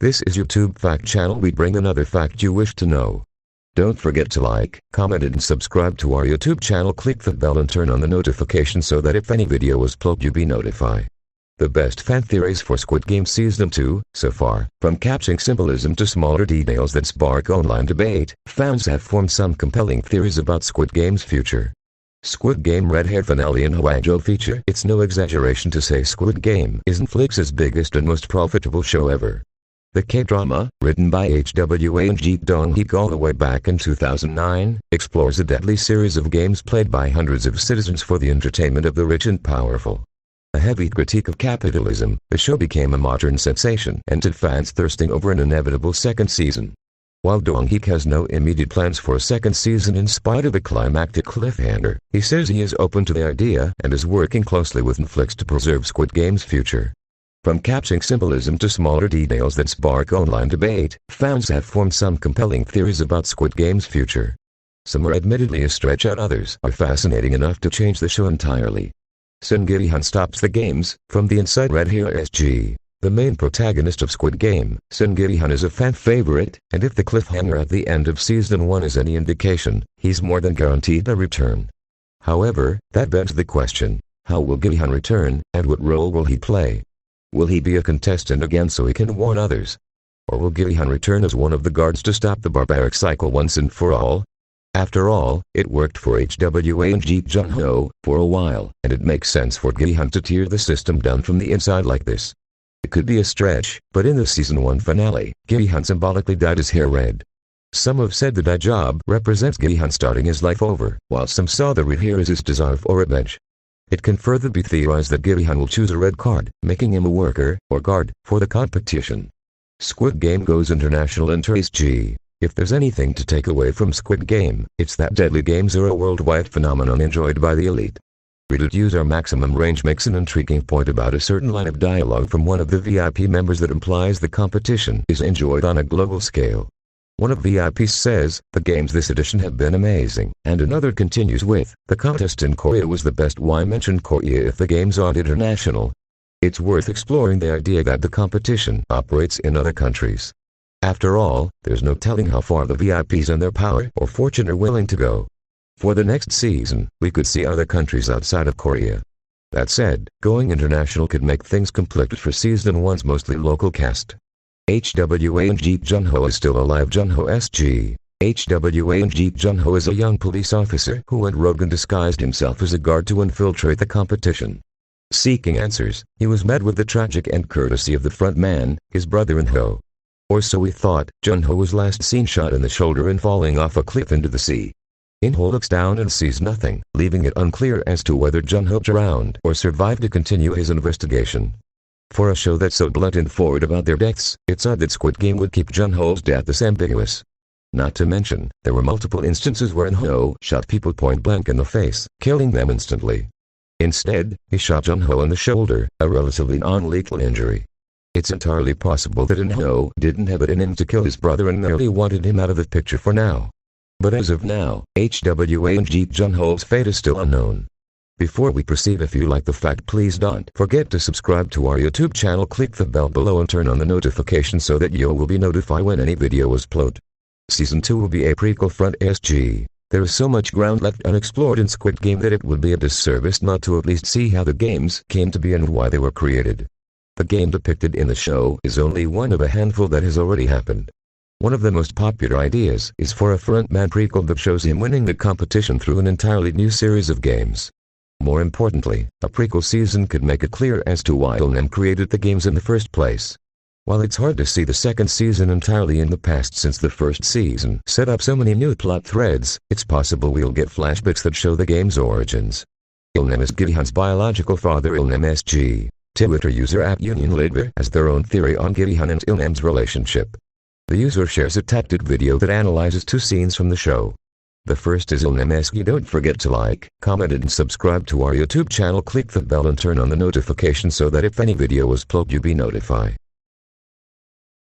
This is YouTube Fact Channel. We bring another fact you wish to know. Don't forget to like, comment and subscribe to our YouTube channel. Click the bell and turn on the notification so that if any video is uploaded you be notified. The best fan theories for Squid Game Season 2, so far, from capturing symbolism to smaller details that spark online debate, fans have formed some compelling theories about Squid Game's future. Squid Game Red Hair Finale and Hwang Jun Ho feature. It's no exaggeration to say Squid Game is Netflix's biggest and most profitable show ever. The K-drama, written by Hwang Jun Ho all the way back in 2009, explores a deadly series of games played by hundreds of citizens for the entertainment of the rich and powerful. A heavy critique of capitalism, the show became a modern sensation and had fans thirsting over an inevitable second season. While Jun Ho has no immediate plans for a second season in spite of a climactic cliffhanger, he says he is open to the idea and is working closely with Netflix to preserve Squid Game's future. From capturing symbolism to smaller details that spark online debate, fans have formed some compelling theories about Squid Game's future. Some are admittedly a stretch and others are fascinating enough to change the show entirely. Seong Gi-hun stops the games. From the inside Red Hair SG. The main protagonist of Squid Game, Seong Gi-hun is a fan favorite, and if the cliffhanger at the end of Season 1 is any indication, he's more than guaranteed a return. However, that begs the question, how will Gi-hun return, and what role will he play? Will he be a contestant again so he can warn others? Or will Gi-hun return as one of the guards to stop the barbaric cycle once and for all? After all, it worked for Hwang Jun Ho for a while, and it makes sense for Gi-hun to tear the system down from the inside like this. It could be a stretch, but in the Season 1 finale, Gi-hun symbolically dyed his hair red. Some have said the dye job represents Gi-hun starting his life over, while some saw the red hair as his desire for revenge. It can further be theorized that Gi-hun will choose a red card, making him a worker, or guard, for the competition. Squid Game goes international in SG. If there's anything to take away from Squid Game, it's that deadly games are a worldwide phenomenon enjoyed by the elite. Reddit user Maximum Range makes an intriguing point about a certain line of dialogue from one of the VIP members that implies the competition is enjoyed on a global scale. One of VIPs says, "The games this edition have been amazing," and another continues with, "The contest in Korea was the best." Why mention Korea if the games aren't international? It's worth exploring the idea that the competition operates in other countries. After all, there's no telling how far the VIPs and their power or fortune are willing to go. For the next season, we could see other countries outside of Korea. That said, going international could make things complicated for Season 1's mostly local cast. Hwang Jun Ho is still alive. Jun Ho SG. Hwang Jun Ho is a young police officer who went rogue and disguised himself as a guard to infiltrate the competition. Seeking answers, he was met with the tragic end courtesy of the front man, his brother-in Ho. Or so we thought. Jun Ho was last seen shot in the shoulder and falling off a cliff into the sea. In Ho looks down and sees nothing, leaving it unclear as to whether Jun Ho drowned or survived to continue his investigation. For a show that's so blunt and forward about their deaths, it's odd that Squid Game would keep Jun Ho's death this ambiguous. Not to mention, there were multiple instances wherein Ho shot people point blank in the face, killing them instantly. Instead, he shot Jun Ho in the shoulder, a relatively non-lethal injury. It's entirely possible that Ho didn't have it in him to kill his brother and merely wanted him out of the picture for now. But as of now, Hwang Jun Ho's fate is still unknown. Before we proceed, if you like the fact, please don't forget to subscribe to our YouTube channel. Click the bell below and turn on the notification so that you will be notified when any video is uploaded. Season 2 will be a prequel front SG. There is so much ground left unexplored in Squid Game that it would be a disservice not to at least see how the games came to be and why they were created. The game depicted in the show is only one of a handful that has already happened. One of the most popular ideas is for a frontman prequel that shows him winning the competition through an entirely new series of games. More importantly, a prequel season could make it clear as to why Hwang created the games in the first place. While it's hard to see the second season entirely in the past since the first season set up so many new plot threads, it's possible we'll get flashbacks that show the game's origins. Hwang is Gi-hun's biological father. Hwang SG. Twitter user @UnionLater has their own theory on Gi-hun and Hwang's relationship. The user shares a tactic video that analyzes two scenes from the show. The first is Hwang SG. Don't forget to like, comment and subscribe to our YouTube channel. Click the bell and turn on the notification so that if any video is uploaded you be notified.